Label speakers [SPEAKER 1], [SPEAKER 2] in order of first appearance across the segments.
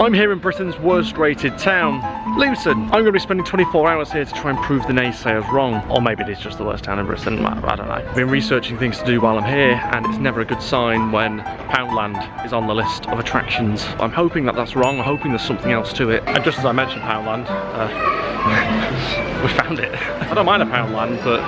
[SPEAKER 1] I'm here in Britain's worst rated town, Luton. I'm going to be spending 24 hours here to try and prove the naysayers wrong. Or maybe it is just the worst town in Britain, I don't know. I've been researching things to do while I'm here, and it's never a good sign when Poundland is on the list of attractions. I'm hoping that that's wrong. I'm hoping there's something else to it. And just as I mentioned Poundland, we found it. I don't mind a Poundland, but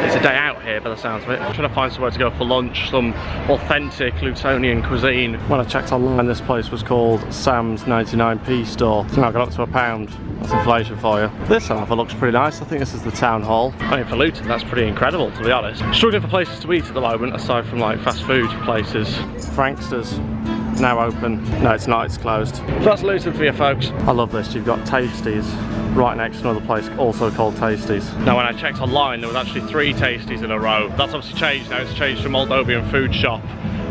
[SPEAKER 1] it's a day out here by the sounds of it. I'm trying to find somewhere to go for lunch, some authentic Lutonian cuisine. When I checked online, this place was called Sam's 99p store. It's now got up to £1. That's inflation for you. This however looks pretty nice. I think this is the town hall. I mean, for Luton, that's pretty incredible, to be honest. Struggling for places to eat at the moment, aside from like fast food places. Frankster's now open. No, it's not, it's closed. So that's Luton for you folks. I love this. You've got Tasties right next to another place also called Tasties. Now when I checked online, there was actually 3 Tasties in a row. That's obviously changed now. It's changed to Moldovan Food Shop,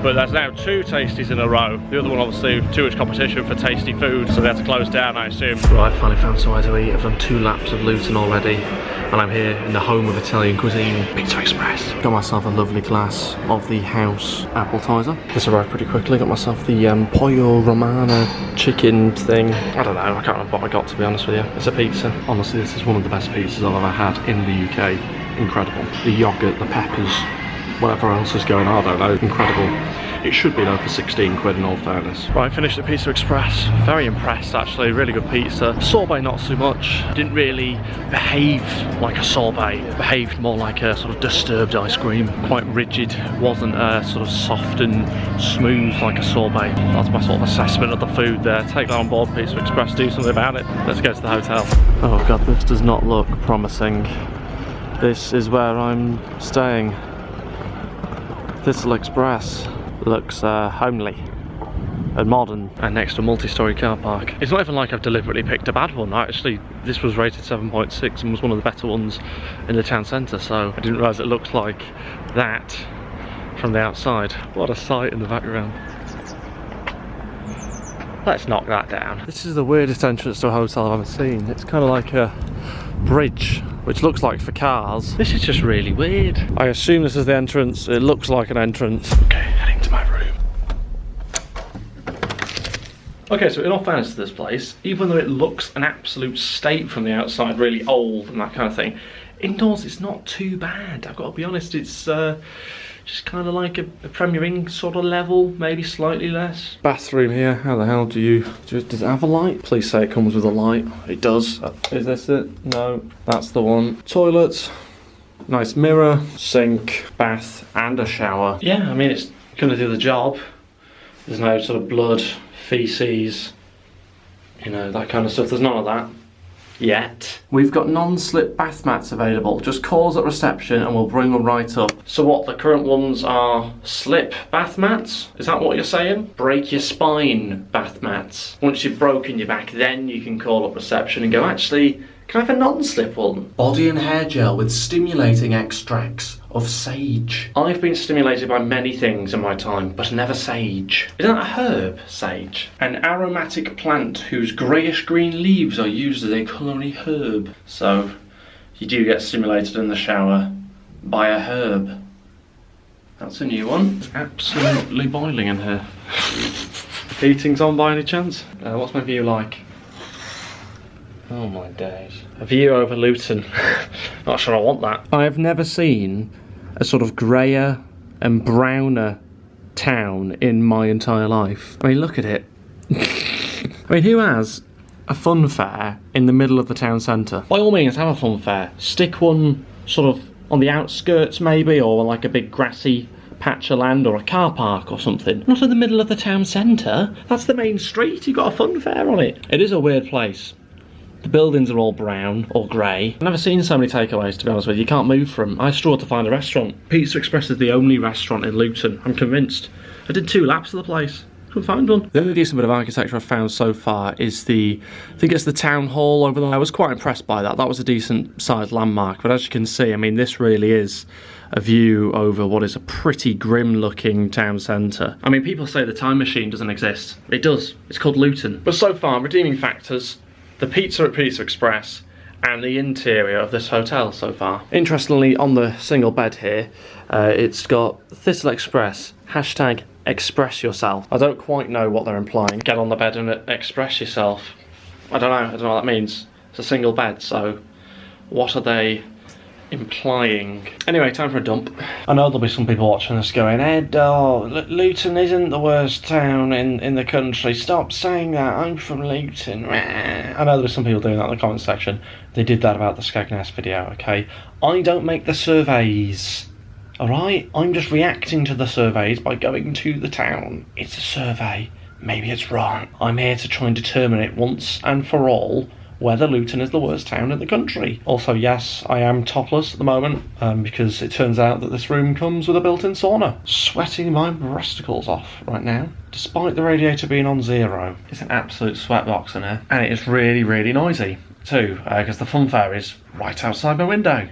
[SPEAKER 1] but there's now 2 Tasties in a row. The other one obviously too much competition for tasty food, so they had to close down, I assume. Right, I finally found somewhere to eat. I've done 2 laps of Luton already, and I'm here in the home of Italian cuisine, Pizza Express. Got myself a lovely glass of the house appetizer. This arrived pretty quickly. Got myself the Pollo Romano chicken thing. I don't know, I can't remember what I got, to be honest with you. It's a pizza. Honestly, this is one of the best pizzas I've ever had in the UK. Incredible. The yogurt, the peppers, whatever else is going on, I don't know. Incredible. It should be though for 16 quid in all fairness. Right, finished at Pizza Express. Very impressed actually, really good pizza. Sorbet not so much. Didn't really behave like a sorbet. Behaved more like a sort of disturbed ice cream. Quite rigid, wasn't sort of soft and smooth like a sorbet. That's my sort of assessment of the food there. Take that on board, Pizza Express, do something about it. Let's go to the hotel. Oh god, this does not look promising. This is where I'm staying. Thistle Express looks homely and modern and next to a multi-storey car park. It's not even like I've deliberately picked a bad one. Actually, this was rated 7.6 and was one of the better ones in the town centre, so I didn't realise it looked like that from the outside. What a sight in the background. Let's knock that down. This is the weirdest entrance to a hotel I've ever seen. It's kind of like a bridge, which looks like for cars. This is just really weird. I assume this is the entrance. It looks like an entrance. Okay, heading to my room. Okay, so in all fairness to this place, even though it looks an absolute state from the outside, really old and that kind of thing, indoors it's not too bad. I've got to be honest, it's just kind of like a Premier Inn sort of level, maybe slightly less. Bathroom here, how the hell does it have a light? Please say it comes with a light. It does. Is this it? No, that's the one. Toilet, nice mirror, sink, bath, and a shower. Yeah, I mean, it's gonna do the job. There's no sort of blood, feces, you know, that kind of stuff. There's none of that. Yet. We've got non-slip bath mats available. Just call us at reception and we'll bring them right up. So what, the current ones are slip bath mats? Is that what you're saying? Break your spine bath mats. Once you've broken your back, then you can call up reception and go, actually, can I have a non-slip one? Body and hair gel with stimulating extracts of sage. I've been stimulated by many things in my time, but never sage. Isn't that a herb, sage? An aromatic plant whose greyish green leaves are used as a culinary herb. So, you do get stimulated in the shower by a herb. That's a new one. It's absolutely boiling in here. Heating's on by any chance? What's my view like? Oh my days. A view over Luton. Not sure I want that. I have never seen a sort of greyer and browner town in my entire life. I mean, look at it. I mean, who has a fun fair in the middle of the town centre? By all means, have a fun fair. Stick one sort of on the outskirts maybe, or like a big grassy patch of land or a car park or something. Not in the middle of the town centre. That's the main street. You've got a fun fair on it. It is a weird place. The buildings are all brown or grey. I've never seen so many takeaways, to be honest with you. You can't move from. I struggled to find a restaurant. Pizza Express is the only restaurant in Luton. I'm convinced. I did 2 laps of the place. Couldn't find one. The only decent bit of architecture I've found so far is I think it's the town hall over there. I was quite impressed by that. That was a decent sized landmark. But as you can see, I mean, this really is a view over what is a pretty grim looking town centre. I mean, people say the time machine doesn't exist. It does. It's called Luton. But so far, redeeming factors: the pizza at Pizza Express and the interior of this hotel so far. Interestingly, on the single bed here, it's got Thistle Express, hashtag express yourself. I don't quite know what they're implying. Get on the bed and express yourself. I don't know what that means. It's a single bed, so what are they implying? Anyway, time for a dump. I know there'll be some people watching this going, Ed, Luton isn't the worst town in the country. Stop saying that. I'm from Luton. I know there's some people doing that in the comment section. They did that about the Skegness video, okay? I don't make the surveys. Alright? I'm just reacting to the surveys by going to the town. It's a survey. Maybe it's wrong. I'm here to try and determine it once and for all whether Luton is the worst town in the country. Also, yes, I am topless at the moment because it turns out that this room comes with a built-in sauna. Sweating my breasticles off right now, despite the radiator being on 0. It's an absolute sweatbox in here, and it is really, really noisy too, because the funfair is right outside my window.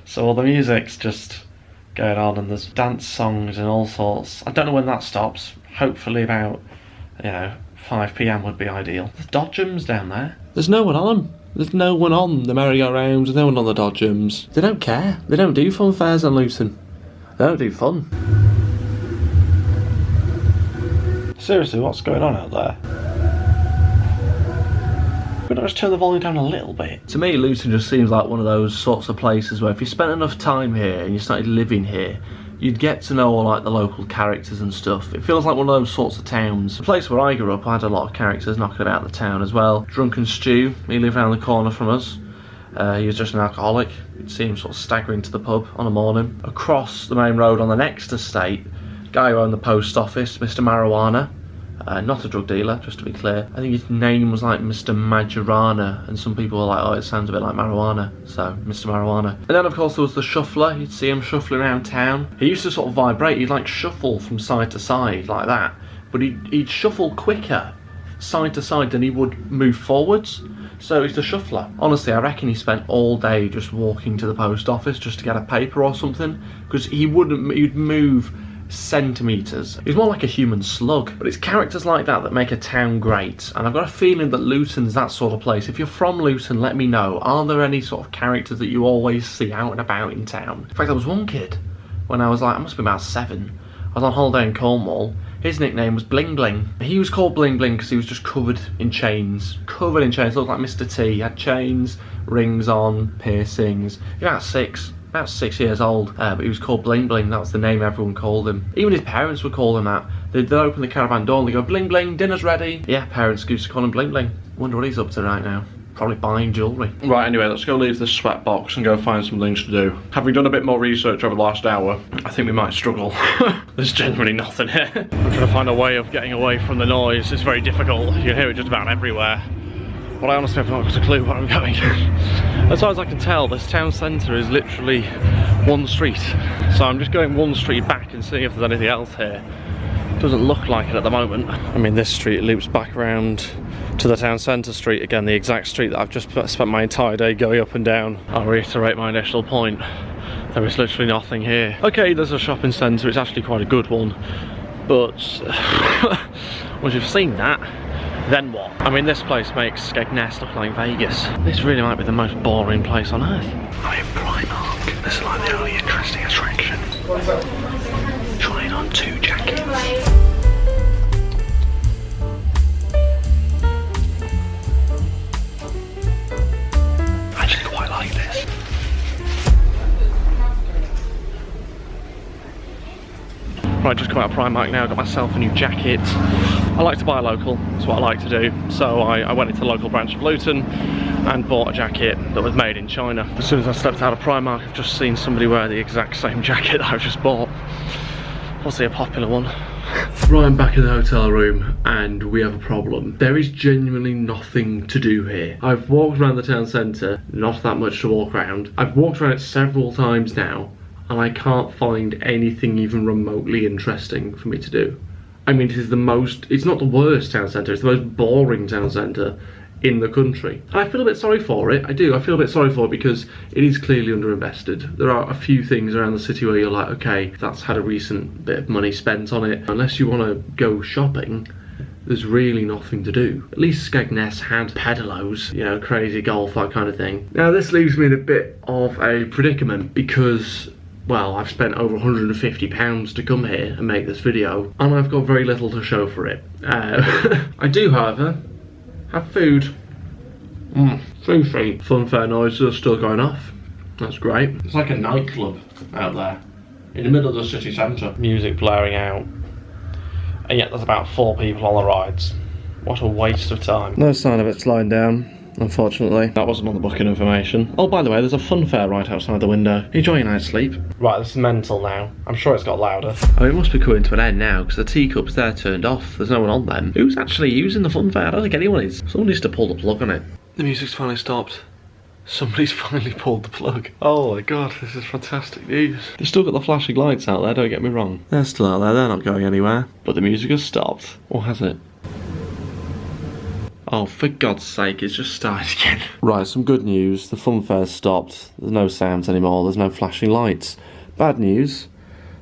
[SPEAKER 1] So all the music's just going on, and there's dance songs and all sorts. I don't know when that stops. Hopefully about, 5 PM would be ideal. There's dodgems down there. There's no one on them. There's no one on the merry-go-rounds. There's no one on the dodgems. They don't care. They don't do fun fairs on Luton. They don't do fun. Seriously, what's going on out there? Could I just turn the volume down a little bit? To me, Luton just seems like one of those sorts of places where if you spent enough time here and you started living here, you'd get to know all like the local characters and stuff. It feels like one of those sorts of towns. The place where I grew up, I had a lot of characters knocking about the town as well. Drunken Stew, he lived around the corner from us. He was just an alcoholic. You'd see him sort of staggering to the pub on a morning. Across the main road on the next estate, guy who owned the post office, Mr. Marijuana. Not a drug dealer, just to be clear. I think his name was like Mr. Majorana, and some people were like, oh, it sounds a bit like marijuana, so Mr. Marijuana. And then of course there was the shuffler. You'd see him shuffling around town. He used to sort of vibrate. He'd like shuffle from side to side like that, but he'd shuffle quicker side to side than he would move forwards. So he's the shuffler. Honestly, I reckon he spent all day just walking to the post office just to get a paper or something, because he'd move centimetres. He's more like a human slug. But it's characters like that that make a town great, and I've got a feeling that Luton's that sort of place. If you're from Luton, let me know. Are there any sort of characters that you always see out and about in town? In fact, there was one kid when I was like, I must be about 7. I was on holiday in Cornwall. His nickname was Bling Bling. He was called Bling Bling because he was just covered in chains. Covered in chains, looked like Mr. T. He had chains, rings on, piercings. He was about 6 years old, but he was called Bling Bling. That was the name everyone called him. Even his parents would call him that. They'd open the caravan door and they go, Bling Bling, dinner's ready. Yeah, parents used to call him Bling Bling. Wonder what he's up to right now. Probably buying jewellery. Right, anyway, let's go leave this sweat box and go find some things to do. Having done a bit more research over the last hour, I think we might struggle. There's genuinely nothing here. I'm trying to find a way of getting away from the noise. It's very difficult. You can hear it just about everywhere. But I honestly have not got a clue where I'm going. As far as I can tell, this town centre is literally one street. So I'm just going one street back and seeing if there's anything else here. Doesn't look like it at the moment. I mean, this street loops back around to the town centre street again, the exact street that I've just spent my entire day going up and down. I'll reiterate my initial point. There is literally nothing here. Okay, there's a shopping centre. It's actually quite a good one. But once you've seen that, then what? I mean, this place makes Skegness look like Vegas. This really might be the most boring place on earth. I am Primark. This is like the only interesting attraction. Trying on 2 jackets. I actually quite like this. Right, just come out of Primark now, got myself a new jacket. I like to buy local, that's what I like to do. So I went into the local branch of Luton and bought a jacket that was made in China. As soon as I stepped out of Primark, I've just seen somebody wear the exact same jacket that I've just bought. Obviously a popular one. Right, I'm back in the hotel room and we have a problem. There is genuinely nothing to do here. I've walked around the town centre, not that much to walk around. I've walked around it several times now, and I can't find anything even remotely interesting for me to do. I mean, it is the most, it's not the worst town centre, it's the most boring town centre in the country. And I feel a bit sorry for it, I do. I feel a bit sorry for it because it is clearly underinvested. There are a few things around the city where you're like, okay, that's had a recent bit of money spent on it. Unless you want to go shopping, there's really nothing to do. At least Skegness had pedalos, you know, crazy golf, that kind of thing. Now this leaves me in a bit of a predicament because well, I've spent over £150 to come here and make this video, and I've got very little to show for it. I do, however, have food. Sushi. Funfair noises are still going off. That's great. It's like a nightclub out there, in the middle of the city centre. Music blaring out, and yet there's about 4 people on the rides. What a waste of time. No sign of it slowing down, unfortunately. That wasn't on the booking information. Oh, by the way, there's a funfair right outside the window. Enjoy your night's sleep. Right, this is mental now. I'm sure it's got louder. Oh, it must be coming to an end now, because the teacups there turned off. There's no one on them. Who's actually using the funfair? I don't think anyone is. Someone needs to pull the plug on it. The music's finally stopped. Somebody's finally pulled the plug. Oh my god, this is fantastic news. They've still got the flashing lights out there, don't get me wrong. They're still out there, they're not going anywhere. But the music has stopped. Or has it? Oh, for God's sake, it's just started again. Right, some good news. The funfair's stopped. There's no sounds anymore. There's no flashing lights. Bad news.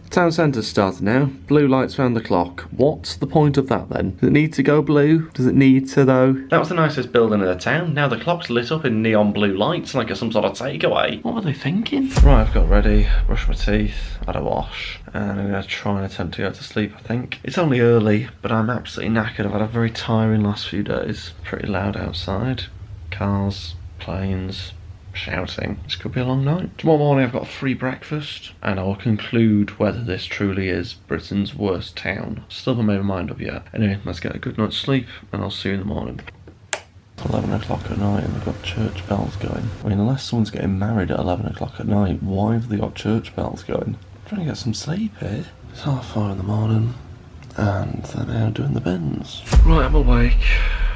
[SPEAKER 1] Town centre's started now. Blue lights round the clock. What's the point of that then? Does it need to go blue? Does it need to though? That was the nicest building in the town. Now the clock's lit up in neon blue lights like some sort of takeaway. What were they thinking? Right, I've got ready. Brushed my teeth. Had a wash. And I'm going to try and attempt to go to sleep, I think. It's only early, but I'm absolutely knackered. I've had a very tiring last few days. Pretty loud outside. Cars, planes, shouting. This could be a long night. Tomorrow morning I've got a free breakfast, and I will conclude whether this truly is Britain's worst town. Still haven't made my mind up yet. Anyway, let's get a good night's sleep, and I'll see you in the morning. 11 o'clock at night and they've got church bells going. I mean, unless someone's getting married at 11 o'clock at night, why have they got church bells going? I'm trying to get some sleep here. It's 4:30 in the morning, and they're now doing the bins. Right, I'm awake.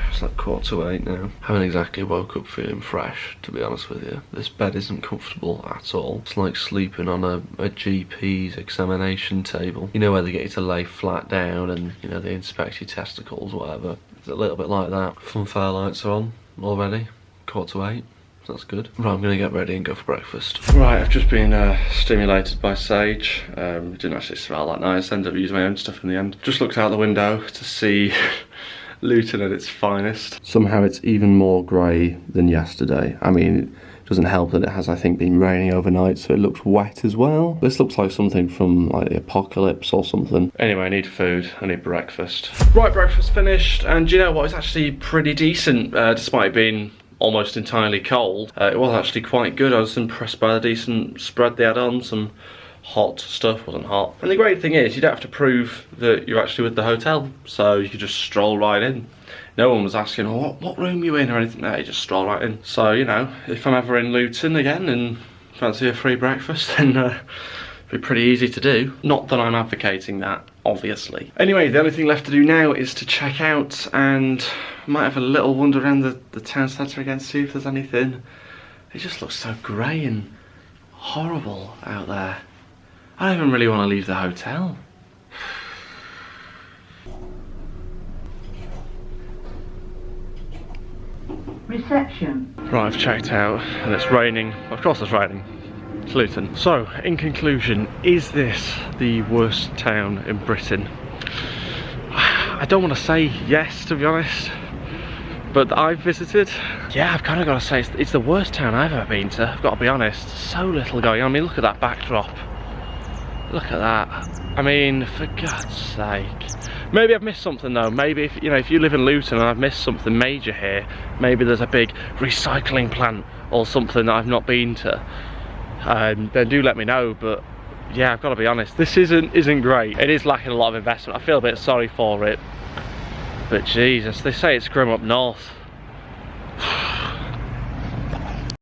[SPEAKER 1] It's like 7:45 now. Haven't exactly woke up feeling fresh, to be honest with you. This bed isn't comfortable at all. It's like sleeping on a GP's examination table. You know, where they get you to lay flat down and, you know, they inspect your testicles, whatever. It's a little bit like that. Funfair lights are on already. 7:45. That's good. Right, I'm going to get ready and go for breakfast. Right, I've just been stimulated by sage. It didn't actually smell that nice. Ended up using my own stuff in the end. Just looked out the window to see Luton at its finest. Somehow it's even more grey than yesterday. I mean, it doesn't help that it has, I think, been raining overnight, so it looks wet as well. This looks like something from like the apocalypse or something. Anyway, I need food, I need breakfast. Right, breakfast finished, and do you know what? It's actually pretty decent, despite it being almost entirely cold. It was actually quite good. I was impressed by the decent spread they had on. Some hot stuff, wasn't hot. And the great thing is, you don't have to prove that you're actually with the hotel, so you could just stroll right in. No one was asking, oh, what room are you in or anything. No, you just stroll right in. So, you know, if I'm ever in Luton again and fancy a free breakfast, then it'd be pretty easy to do. Not that I'm advocating that, obviously. Anyway, the only thing left to do now is to check out, and I might have a little wander around the town centre again, see if there's anything. It just looks so grey and horrible out there. I don't even really want to leave the hotel.
[SPEAKER 2] Reception.
[SPEAKER 1] Right, I've checked out and it's raining. Of course it's raining. It's Luton. So, in conclusion, is this the worst town in Britain? I don't want to say yes, to be honest, but I've visited. Yeah, I've kind of got to say it's the worst town I've ever been to. I've got to be honest. So little going on. I mean, look at that backdrop. Look at that. I mean, for God's sake. Maybe I've missed something though. Maybe if you live in Luton and I've missed something major here, maybe there's a big recycling plant or something that I've not been to. Then do let me know. But yeah, I've got to be honest. This isn't great. It is lacking a lot of investment. I feel a bit sorry for it. But Jesus, they say it's grim up north.